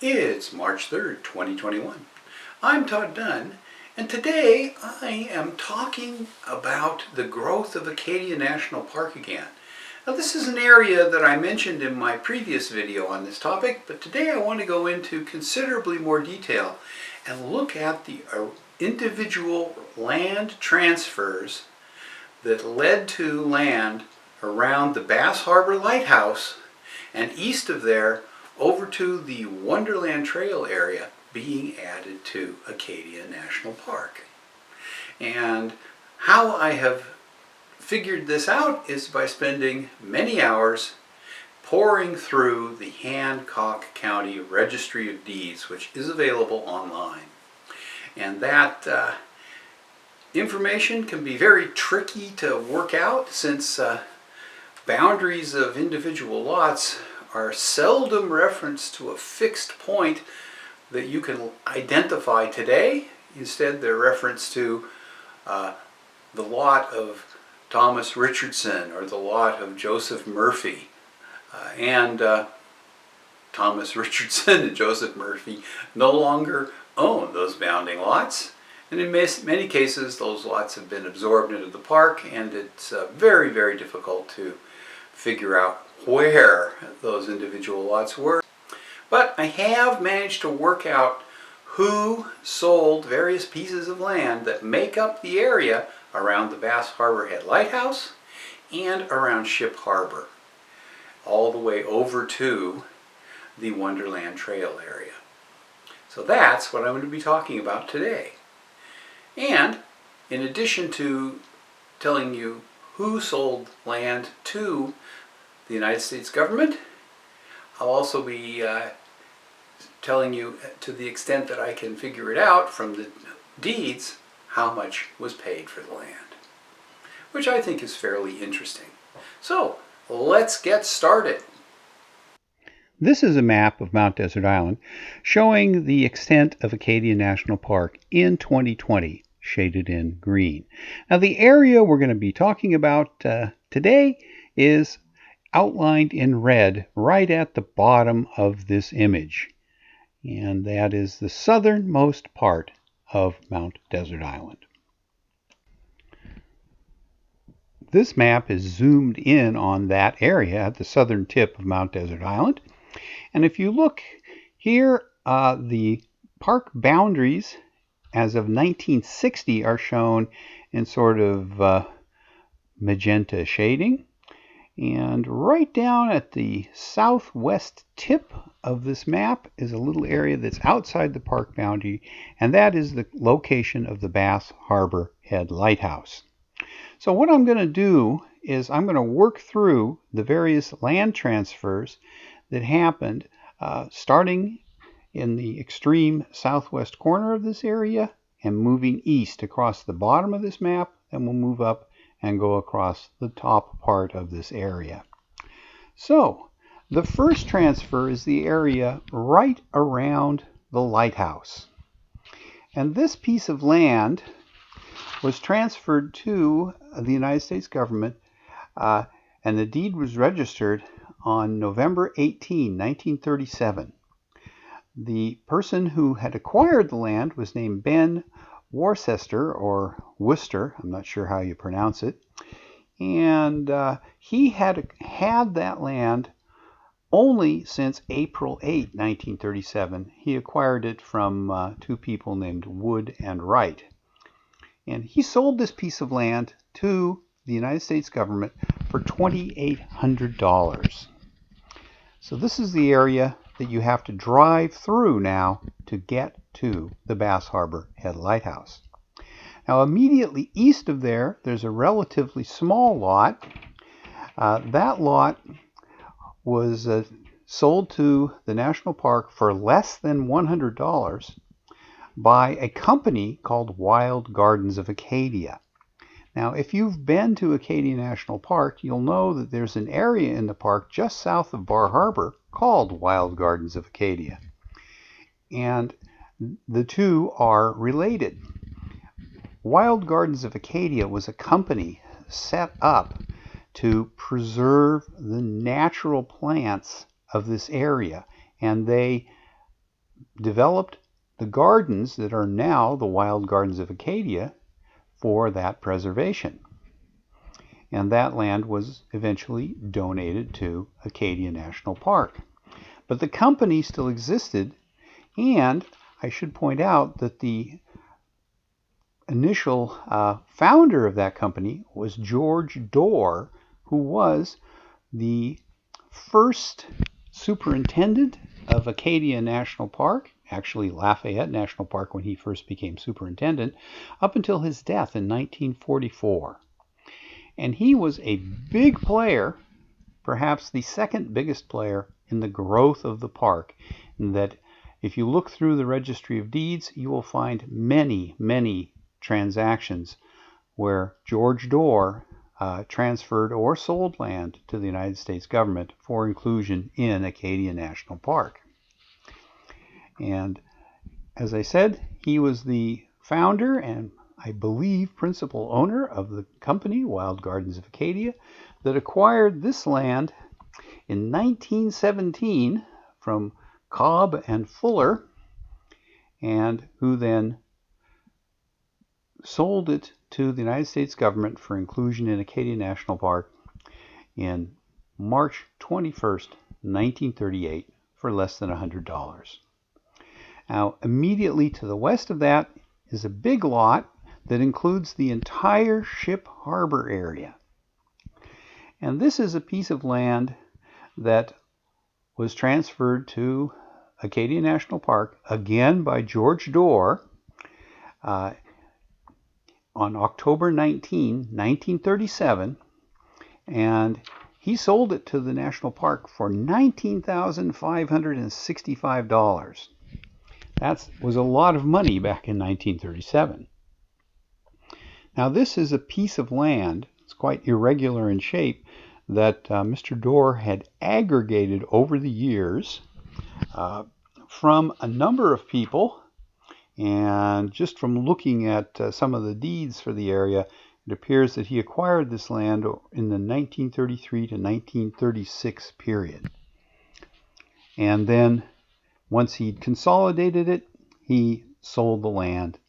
It's March 3rd, 2021. I'm Todd Dunn, and today I am talking about the growth of Acadia National Park again. Now, this is an area that I mentioned in my previous video on this topic, but today I want to go into considerably more detail and look at the individual land transfers that led to land around the Bass Harbor Lighthouse and east of there over to the Wonderland Trail area being added to Acadia National Park. And how I have figured this out is by spending many hours poring through the Hancock County Registry of Deeds, which is available online. And that information can be very tricky to work out since boundaries of individual lots are seldom referenced to a fixed point that you can identify today. Instead, they're referenced to the lot of Thomas Richardson or the lot of Joseph Murphy. And Thomas Richardson and Joseph Murphy no longer own those bounding lots. And in many cases, those lots have been absorbed into the park, and it's very, very difficult to figure out where those individual lots were. But I have managed to work out who sold various pieces of land that make up the area around the Bass Harbor Head Lighthouse and around Ship Harbor, all the way over to the Wonderland Trail area. So that's what I'm going to be talking about today. And in addition to telling you who sold land to the United States government, I'll also be telling you, to the extent that I can figure it out from the deeds, how much was paid for the land, which I think is fairly interesting. So let's get started. This is a map of Mount Desert Island showing the extent of Acadia National Park in 2020, shaded in green. Now, the area we're going to be talking about today is outlined in red right at the bottom of this image, and that is the southernmost part of Mount Desert Island. This map is zoomed in on that area at the southern tip of Mount Desert Island. And if you look here, the park boundaries as of 1960 are shown in sort of magenta shading. And right down at the southwest tip of this map is a little area that's outside the park boundary, and that is the location of the Bass Harbor Head Lighthouse. So what I'm going to do is I'm going to work through the various land transfers that happened starting in the extreme southwest corner of this area and moving east across the bottom of this map, and we'll move up and go across the top part of this area. So the first transfer is the area right around the lighthouse. And this piece of land was transferred to the United States government, and the deed was registered on November 18, 1937. The person who had acquired the land was named Ben Worcester, or Worcester, I'm not sure how you pronounce it, and he had that land only since April 8, 1937. He acquired it from two people named Wood and Wright. And he sold this piece of land to the United States government for $2,800. So this is the area that you have to drive through now to get to the Bass Harbor Head Lighthouse. Now, immediately east of there, there's a relatively small lot. That lot was sold to the National Park for less than $100 by a company called Wild Gardens of Acadia. Now, if you've been to Acadia National Park, you'll know that there's an area in the park just south of Bar Harbor called Wild Gardens of Acadia. And the two are related. Wild Gardens of Acadia was a company set up to preserve the natural plants of this area, and they developed the gardens that are now the Wild Gardens of Acadia for that preservation. And that land was eventually donated to Acadia National Park. But the company still existed, and I should point out that the initial founder of that company was George Dorr, who was the first superintendent of Acadia National Park, actually Lafayette National Park when he first became superintendent, up until his death in 1944. And he was a big player, perhaps the second biggest player in the growth of the park, in that if you look through the Registry of Deeds, you will find many, many transactions where George Dorr transferred or sold land to the United States government for inclusion in Acadia National Park. And as I said, he was the founder and I believe principal owner of the company, Wild Gardens of Acadia, that acquired this land in 1917 from Cobb and Fuller, and who then sold it to the United States government for inclusion in Acadia National Park in March 21st, 1938 for less than $100. Now, immediately to the west of that is a big lot that includes the entire Ship Harbor area. And this is a piece of land that was transferred to Acadia National Park, again by George Dorr, on October 19, 1937, and he sold it to the National Park for $19,565. That was a lot of money back in 1937. Now this is a piece of land, it's quite irregular in shape, that Mr. Dorr had aggregated over the years from a number of people, and just from looking at some of the deeds for the area, it appears that he acquired this land in the 1933 to 1936 period. And then once he'd consolidated it, he sold the land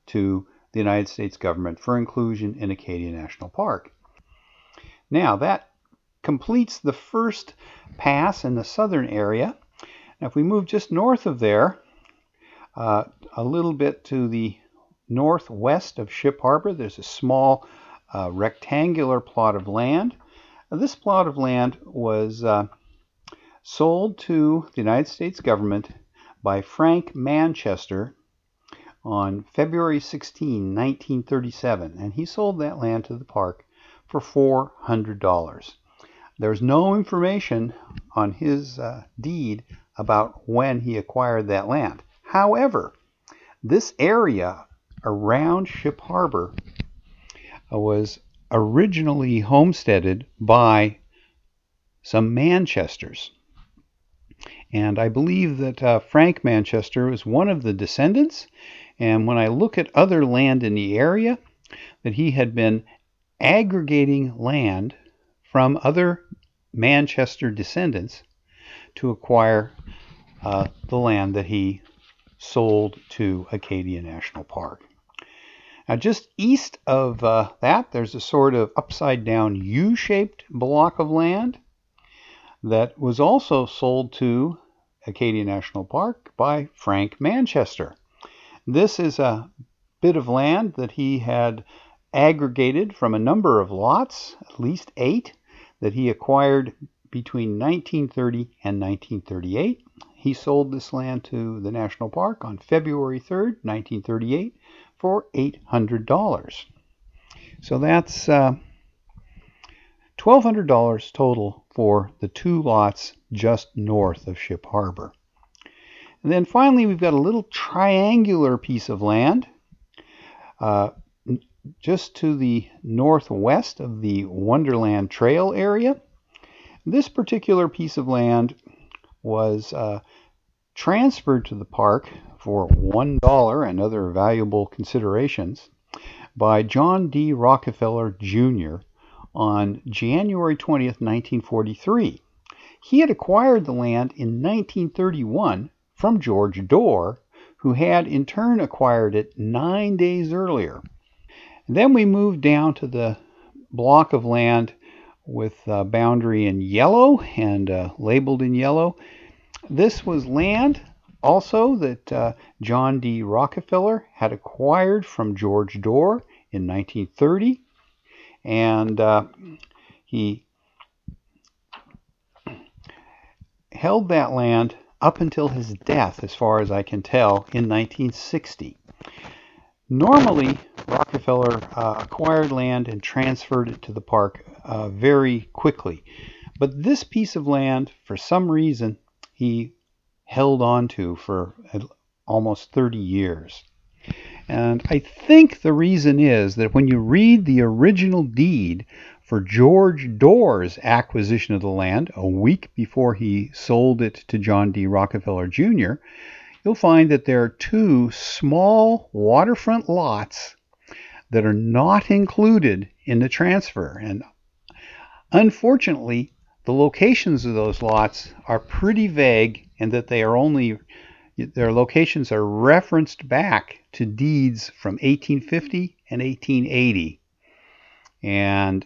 to the United States government for inclusion in Acadia National Park. Now that completes the first pass in the southern area. Now if we move just north of there, a little bit to the northwest of Ship Harbor, there's a small rectangular plot of land. This plot of land was sold to the United States government by Frank Manchester on February 16, 1937, and he sold that land to the park for $400. There's no information on his deed about when he acquired that land. However, this area around Ship Harbor was originally homesteaded by some Manchesters. And I believe that Frank Manchester was one of the descendants. And when I look at other land in the area, that he had been aggregating land from other Manchester descendants to acquire the land that he sold to Acadia National Park. Now just east of that, there's a sort of upside down U-shaped block of land that was also sold to Acadia National Park by Frank Manchester. This is a bit of land that he had aggregated from a number of lots, at least 8, that he acquired between 1930 and 1938. He sold this land to the National Park on February 3rd, 1938 for $800. So that's $1,200 total for the 2 lots just north of Ship Harbor. And then finally we've got a little triangular piece of land just to the northwest of the Wonderland Trail area. This particular piece of land was transferred to the park for $1 and other valuable considerations by John D. Rockefeller Jr. on January 20th, 1943. He had acquired the land in 1931 from George Dorr, who had in turn acquired it 9 days earlier. And then we moved down to the block of land with boundary in yellow and labeled in yellow. This was land also that John D. Rockefeller had acquired from George Dorr in 1930, and he held that land up until his death, as far as I can tell, in 1960. Normally, Rockefeller acquired land and transferred it to the park very quickly. But this piece of land, for some reason, he held on to for almost 30 years. And I think the reason is that when you read the original deed for George Dorr's acquisition of the land a week before he sold it to John D. Rockefeller Jr., you'll find that there are two small waterfront lots that are not included in the transfer. And unfortunately, the locations of those lots are pretty vague, and that their locations are referenced back to deeds from 1850 and 1880. And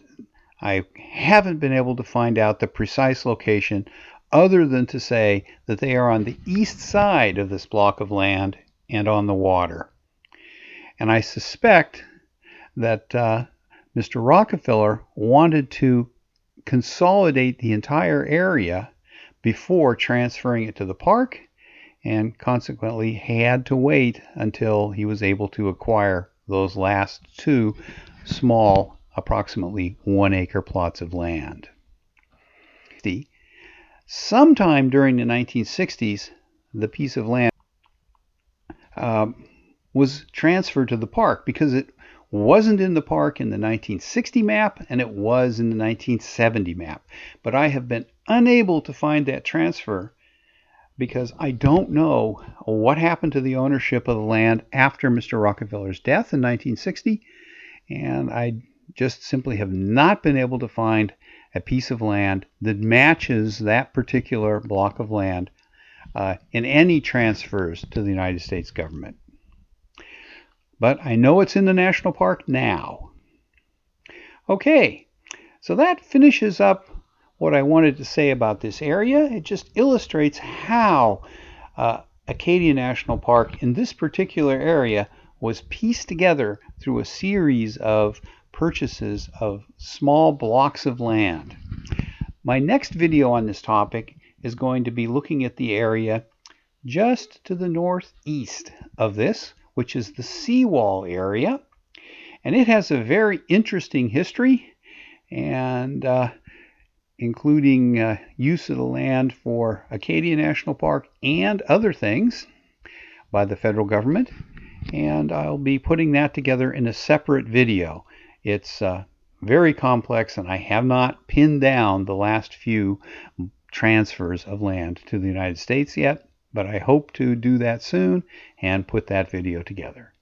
I haven't been able to find out the precise location, other than to say that they are on the east side of this block of land and on the water. And I suspect that Mr. Rockefeller wanted to consolidate the entire area before transferring it to the park, and consequently had to wait until he was able to acquire those last two small, approximately 1 acre plots of land. Sometime during the 1960s, the piece of land was transferred to the park, because it wasn't in the park in the 1960 map, and it was in the 1970 map. But I have been unable to find that transfer, because I don't know what happened to the ownership of the land after Mr. Rockefeller's death in 1960, and I just simply have not been able to find a piece of land that matches that particular block of land in any transfers to the United States government. But I know it's in the national park now. Okay, so that finishes up what I wanted to say about this area. It just illustrates how Acadia National Park in this particular area was pieced together through a series of purchases of small blocks of land. My next video on this topic is going to be looking at the area just to the northeast of this, which is the seawall area. And it has a very interesting history, and including use of the land for Acadia National Park and other things by the federal government. And I'll be putting that together in a separate video. It's very complex, and I have not pinned down the last few transfers of land to the United States yet, but I hope to do that soon and put that video together.